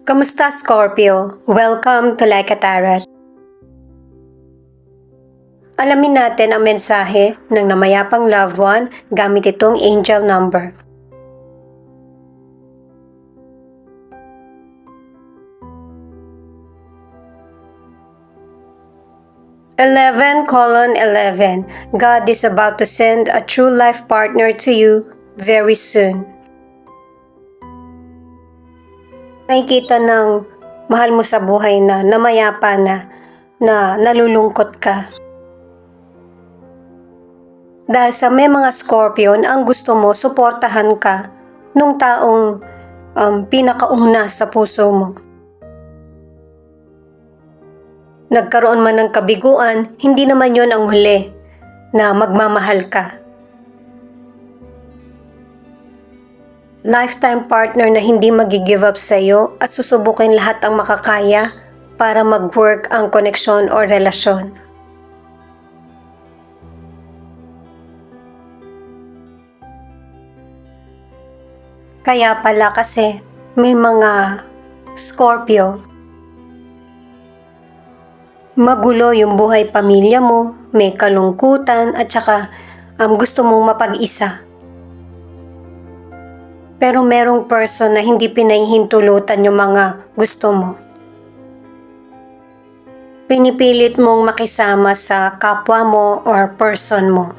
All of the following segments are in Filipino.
Kamusta, Scorpio? Welcome to Like a Tarot. Alamin natin ang mensahe ng namayapang loved one gamit itong angel number. (11:11). God is about to send a true life partner to you very soon. Nakikita ng mahal mo sa buhay na namayapa na nalulungkot ka. Dahil sa may mga Scorpio ang gusto mo, suportahan ka nung taong pinakauna sa puso mo. Nagkaroon man ng kabiguan, hindi naman yon ang huli na magmamahal ka. Lifetime partner na hindi mag-give up sa iyo at susubukin lahat ang makakaya para mag-work ang koneksyon o relasyon. Kaya pala kasi may mga Scorpio, magulo yung buhay pamilya mo, may kalungkutan at saka gusto mong mapag-isa. Pero merong person na hindi pinahihintulutan yung mga gusto mo. Pinipilit mong makisama sa kapwa mo or person mo.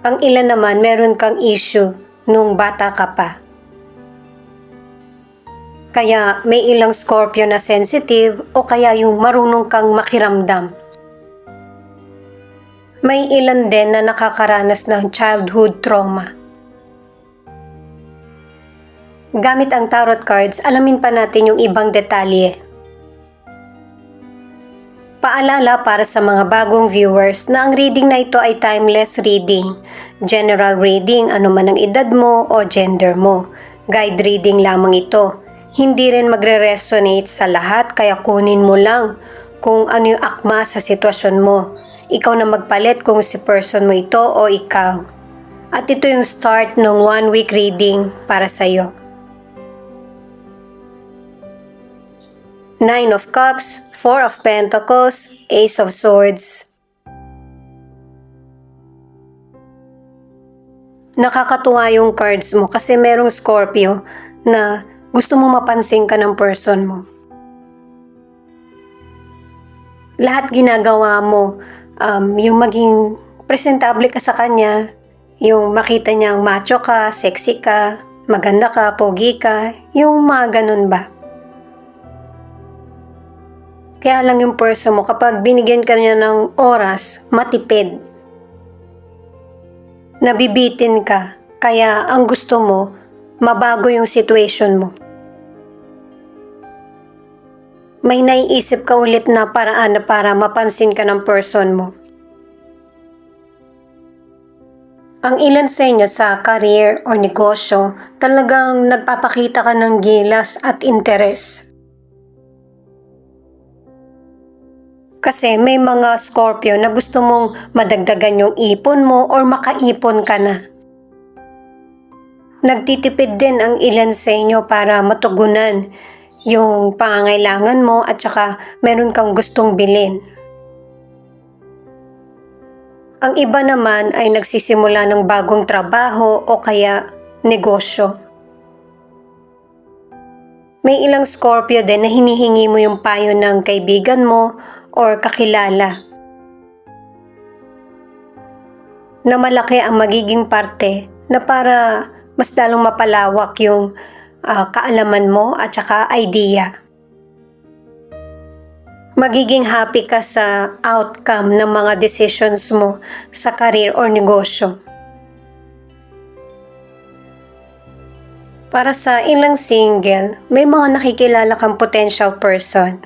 Ang ilan naman meron kang issue nung bata ka pa. Kaya may ilang Scorpio na sensitive o kaya yung marunong kang makiramdam. May ilan din na nakakaranas ng childhood trauma. Gamit ang tarot cards, alamin pa natin yung ibang detalye. Paalala para sa mga bagong viewers na ang reading na ito ay timeless reading. General reading, anuman ang edad mo o gender mo. Guide reading lamang ito. Hindi rin magre-resonate sa lahat kaya kunin mo lang kung ano yung akma sa sitwasyon mo. Ikaw na magpalit kung si person mo ito o ikaw. At ito yung start ng 1 week reading para sa iyo. 9 of Cups, 4 of Pentacles, Ace of Swords. Nakakatuwa yung cards mo kasi merong Scorpio na gusto mo mapansin ka ng person mo. Lahat ginagawa mo, yung maging presentable ka sa kanya, yung makita niyang macho ka, sexy ka, maganda ka, pogi ka, yung mga ganun ba? Kaya lang yung person mo, kapag binigyan ka niya ng oras, matipid. Nabibitin ka, kaya ang gusto mo, mabago yung situation mo. May naiisip ka ulit na paraan na para mapansin ka ng person mo. Ang ilan sa inyo sa career o negosyo, talagang nagpapakita ka ng gilas at interes. Kasi may mga Scorpio na gusto mong madagdagan yung ipon mo or makaipon ka na. Nagtitipid din ang ilan sa inyo para matugunan yung pangangailangan mo at saka meron kang gustong bilhin. Ang iba naman ay nagsisimula ng bagong trabaho o kaya negosyo. May ilang Scorpio din na hinihingi mo yung payo ng kaibigan mo or kakilala na malaki ang magiging parte na para mas lalong mapalawak yung kaalaman mo at saka idea. Magiging happy ka sa outcome ng mga decisions mo sa career or negosyo. Para sa ilang single, may mga nakikilala kang potential person.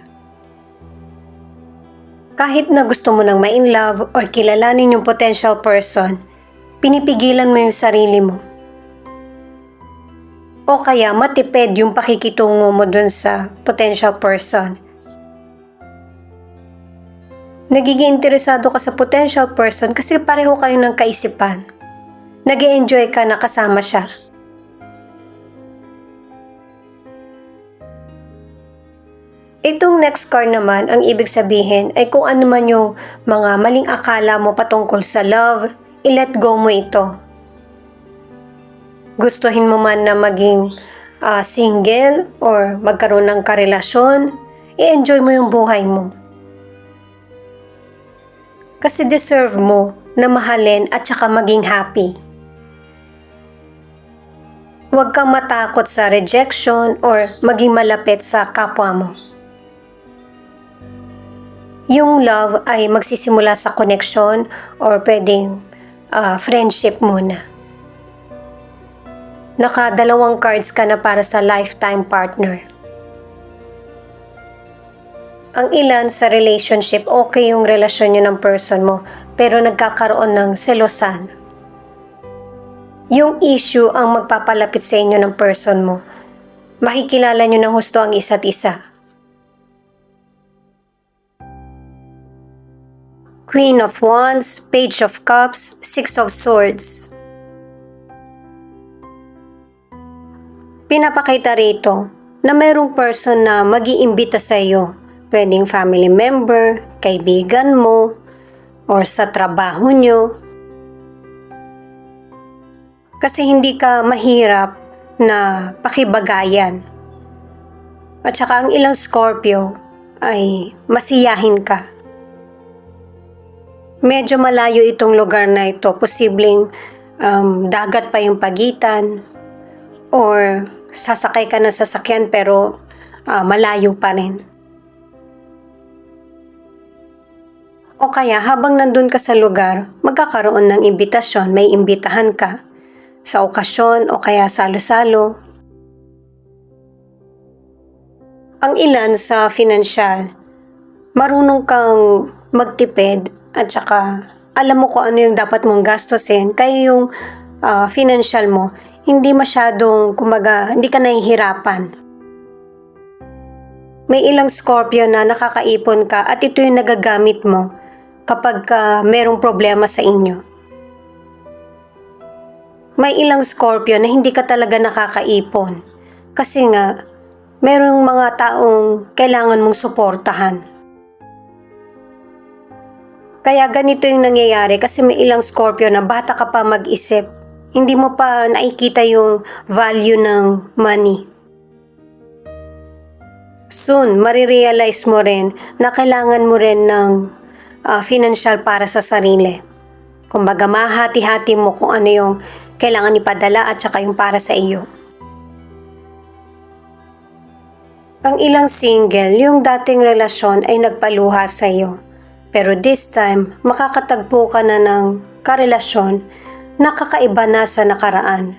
Kahit na gusto mo nang ma-in-love or kilalanin yung potential person, pinipigilan mo yung sarili mo. O kaya matipid yung pakikitungo mo dun sa potential person. Nagiging interesado ka sa potential person kasi pareho kayo ng kaisipan. Nag-e-enjoy ka na kasama siya. Itong next card naman, ang ibig sabihin ay kung ano man yung mga maling akala mo patungkol sa love, i-let go mo ito. Gustuhin mo man na maging single or magkaroon ng karelasyon, i-enjoy mo yung buhay mo. Kasi deserve mo na mahalin at saka maging happy. Huwag kang matakot sa rejection or maging malapit sa kapwa mo. Yung love ay magsisimula sa connection or pwedeng friendship muna. Naka-2 cards ka na para sa lifetime partner. Ang ilan sa relationship, okay yung relasyon nyo ng person mo, pero nagkakaroon ng selosan. Yung issue ang magpapalapit sa inyo ng person mo. Makikilala nyo ng husto ang isa't isa. Queen of Wands, Page of Cups, Six of Swords. Pinapakita rito na mayroong person na mag-iimbita sa iyo. Pwedeng family member, kaibigan mo, or sa trabaho nyo. Kasi hindi ka mahirap na pakibagayan. At saka ang ilang Scorpio ay masiyahin ka. Medyo malayo itong lugar na ito. Posibleng dagat pa yung pagitan. Or sasakay ka ng sasakyan pero malayo pa rin. O kaya habang nandun ka sa lugar, magkakaroon ng imbitasyon, may imbitahan ka sa okasyon o kaya salo-salo. Ang ilan sa financial, marunong kang magtipid at saka alam mo kung ano yung dapat mong gastusin, kaya yung financial mo, hindi masyadong, hindi ka nahihirapan. May ilang Scorpio na nakakaipon ka at ito yung nagagamit mo kapag merong problema sa inyo. May ilang Scorpio na hindi ka talaga nakakaipon kasi nga merong mga taong kailangan mong suportahan. Kaya ganito yung nangyayari kasi may ilang Scorpio na bata ka pa mag-isip, hindi mo pa nakikita yung value ng money. Soon, marirealize mo rin na kailangan mo rin ng financial para sa sarili. Kumbaga, mahati-hati mo kung ano yung kailangan ipadala at saka yung para sa iyo. Ang ilang single, yung dating relasyon ay nagpaluha sa iyo. Pero this time, makakatagpo ka na ng karelasyon na kakaiba na sa nakaraan.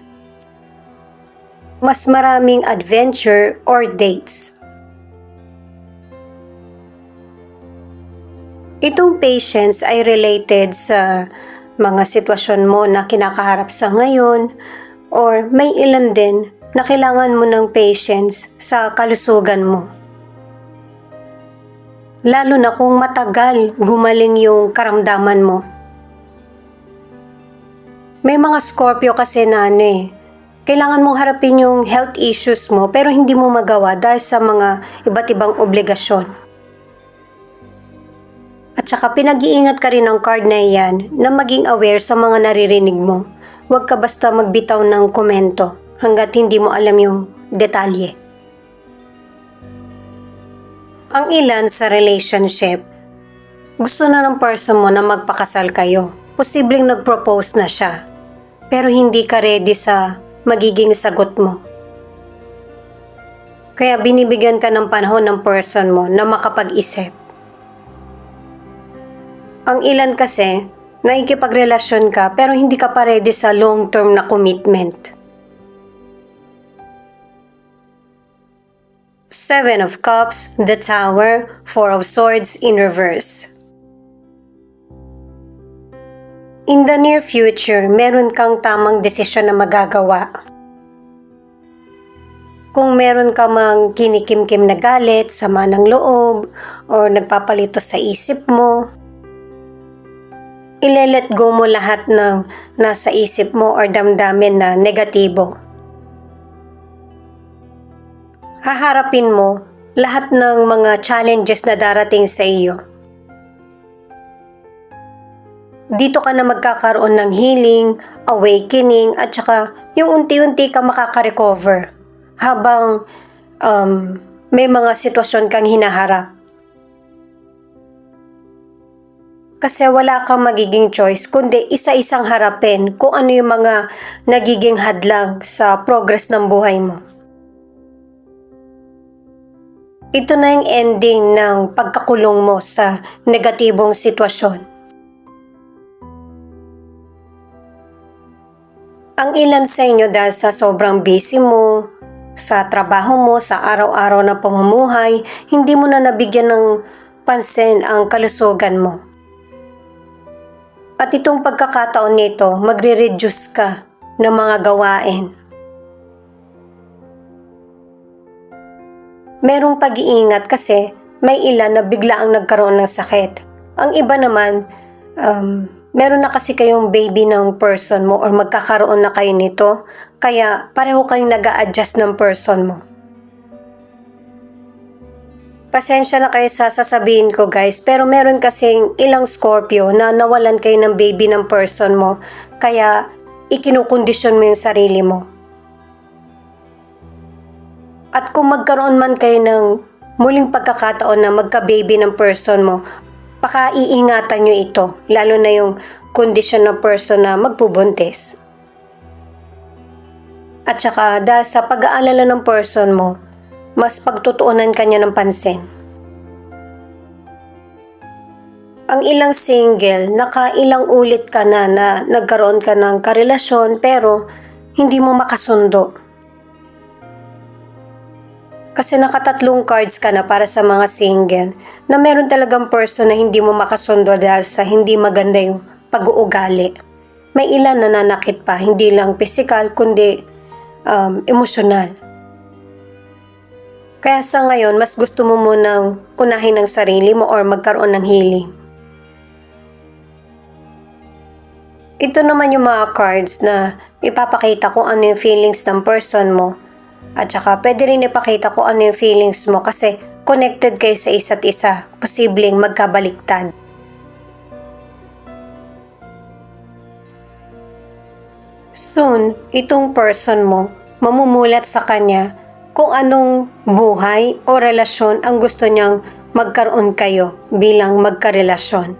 Mas maraming adventure or dates. Itong patience ay related sa mga sitwasyon mo na kinakaharap sa ngayon or may ilan din na kailangan mo ng patience sa kalusugan mo. Lalo na kung matagal gumaling yung karamdaman mo. May mga Scorpio kasi na kailangan mong harapin yung health issues mo pero hindi mo magawa dahil sa mga iba't ibang obligasyon. At saka pinag-iingat ka rin ng card na iyan na maging aware sa mga naririnig mo. Huwag ka basta magbitaw ng komento hanggat hindi mo alam yung detalye. Ang ilan sa relationship, gusto na ng person mo na magpakasal kayo. Posibleng nag-propose na siya, pero hindi ka ready sa magiging sagot mo. Kaya binibigyan ka ng panahon ng person mo na makapag-isip. Ang ilan kasi, nakikipagrelasyon ka pero hindi ka pa ready sa long-term na commitment. Seven of Cups, the Tower, Four of Swords in reverse. In the near future, meron kang tamang desisyon na magagawa. Kung meron ka mang kinikim-kim na galit, sama ng loob, or nagpapalito sa isip mo, ile-let go mo lahat ng nasa isip mo or damdamin na negatibo. Haharapin mo lahat ng mga challenges na darating sa iyo. Dito ka na magkakaroon ng healing, awakening, at saka yung unti-unti ka makaka-recover habang may mga sitwasyon kang hinaharap. Kasi wala kang magiging choice kundi isa-isang harapin kung ano yung mga nagiging hadlang sa progress ng buhay mo. Ito na yung ending ng pagkakulong mo sa negatibong sitwasyon. Ang ilan sa inyo dahil sa sobrang busy mo, sa trabaho mo, sa araw-araw na pamumuhay, hindi mo na nabigyan ng pansin ang kalusugan mo. At itong pagkakataon nito, magre-reduce ka ng mga gawain. Merong pag-iingat kasi may ilan na bigla ang nagkaroon ng sakit. Ang iba naman, meron na kasi kayong baby ng person mo or magkakaroon na kayo nito, kaya pareho kayong nag-a-adjust ng person mo. Pasensya na kayo sa sasabihin ko guys, pero meron kasing ilang Scorpio na nawalan kayo ng baby ng person mo, kaya ikinukondisyon mo yung sarili mo. At kung magkaroon man kayo ng muling pagkakataon na magka-baby ng person mo, pakaiingatan nyo ito, lalo na yung kondisyon ng person na magpubuntis. At saka dahil sa pag-aalala ng person mo, mas pagtutuunan kanya ng pansin. Ang ilang single, nakailang ulit ka na nagkaroon ka ng karelasyon pero hindi mo makasundo. Kasi nakatatlong cards ka na para sa mga single na meron talagang person na hindi mo makasundo dahil sa hindi maganda yung pag-uugali. May ilan na nanakit pa, hindi lang physical kundi emosyonal. Kaya sa ngayon, mas gusto mo munang unahin ang sarili mo or magkaroon ng healing. Ito naman yung mga cards na ipapakita kung ano yung feelings ng person mo. At saka pwede rin ipakita kung ano yung feelings mo kasi connected kayo sa isa't isa. Posibleng magkabaliktad. Soon, itong person mo, mamumulat sa kanya kung anong buhay o relasyon ang gusto niyang magkaroon kayo bilang magkarelasyon.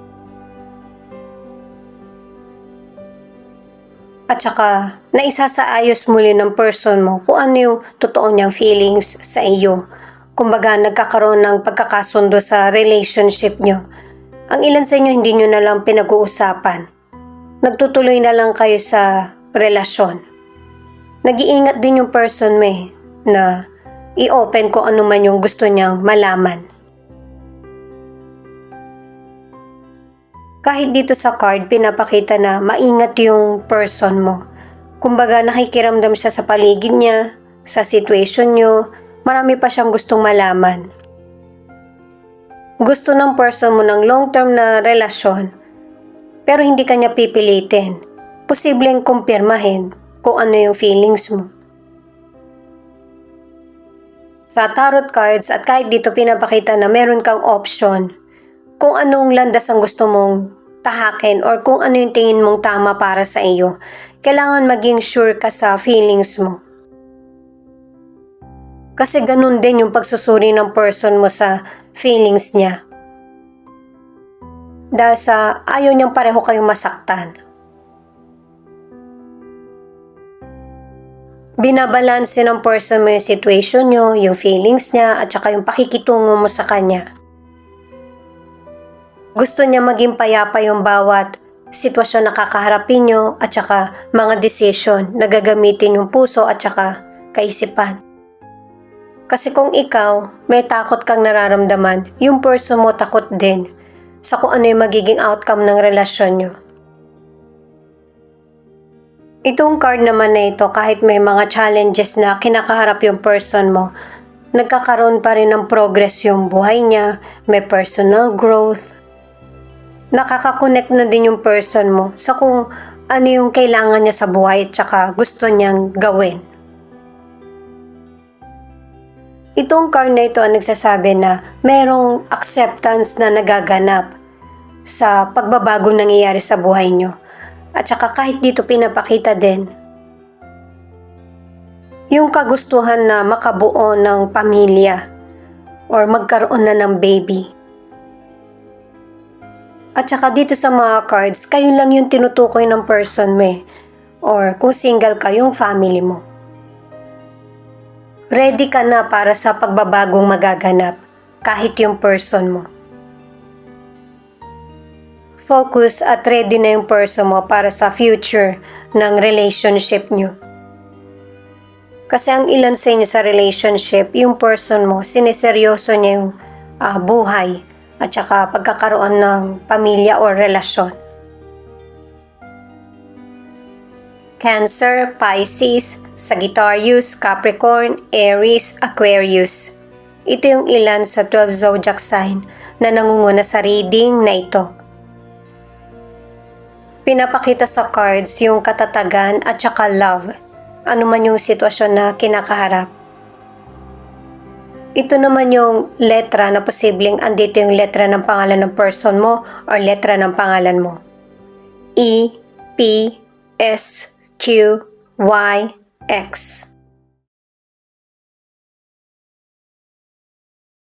At saka, naisasaayos muli ng person mo kung ano yung totoo niyang feelings sa iyo. Kumbaga, nagkakaroon ng pagkakasundo sa relationship niyo. Ang ilan sa inyo hindi niyo na lang pinag-uusapan. Nagtutuloy na lang kayo sa relasyon. Nag-iingat din yung person mo na i-open ko ano man yung gusto niyang malaman. Kahit dito sa card, pinapakita na maingat yung person mo. Kumbaga nakikiramdam siya sa paligid niya, sa situation niyo, marami pa siyang gustong malaman. Gusto ng person mo ng long-term na relasyon, pero hindi kanya pipilitin. Posibleng kumpirmahin kung ano yung feelings mo. Sa tarot cards at kahit dito pinapakita na meron kang option kung anong landas ang gusto mong tahakin or kung ano yung tingin mong tama para sa iyo. Kailangan maging sure ka sa feelings mo. Kasi ganun din yung pagsusuri ng person mo sa feelings niya. Dahil sa ayaw niyang pareho kayong masaktan. Binabalanse ng person mo yung situation nyo, yung feelings niya, at saka yung pakikitungo mo sa kanya. Gusto niya maging payapa yung bawat sitwasyon na kakaharapin nyo at saka mga decision na gagamitin yung puso at saka kaisipan. Kasi kung ikaw, may takot kang nararamdaman, yung person mo takot din sa kung ano yung magiging outcome ng relasyon nyo. Itong card naman na ito, kahit may mga challenges na kinakaharap yung person mo, nagkakaroon pa rin ng progress yung buhay niya, may personal growth. Nakaka-connect na din yung person mo sa kung ano yung kailangan niya sa buhay at saka gusto niyang gawin. Itong card na ito ang nagsasabi na merong acceptance na nagaganap sa pagbabagong nangyayari sa buhay nyo. At saka kahit dito pinapakita din yung kagustuhan na makabuo ng pamilya or magkaroon na ng baby. At saka dito sa mga cards, kayo lang yung tinutukoy ng person mo or kung single ka, yung family mo. Ready ka na para sa pagbabagong magaganap kahit yung person mo. Focus at ready na yung person mo para sa future ng relationship nyo. Kasi ang ilan sa inyo sa relationship, yung person mo, sineseryoso niya yung buhay at saka pagkakaroon ng pamilya o relasyon. Cancer, Pisces, Sagittarius, Capricorn, Aries, Aquarius. Ito yung ilan sa 12 zodiac sign na nangunguna sa reading na ito. Pinapakita sa cards yung katatagan at saka love, ano man yung sitwasyon na kinakaharap. Ito naman yung letra na posibleng andito yung letra ng pangalan ng person mo or letra ng pangalan mo. E, P, S, Q, Y, X.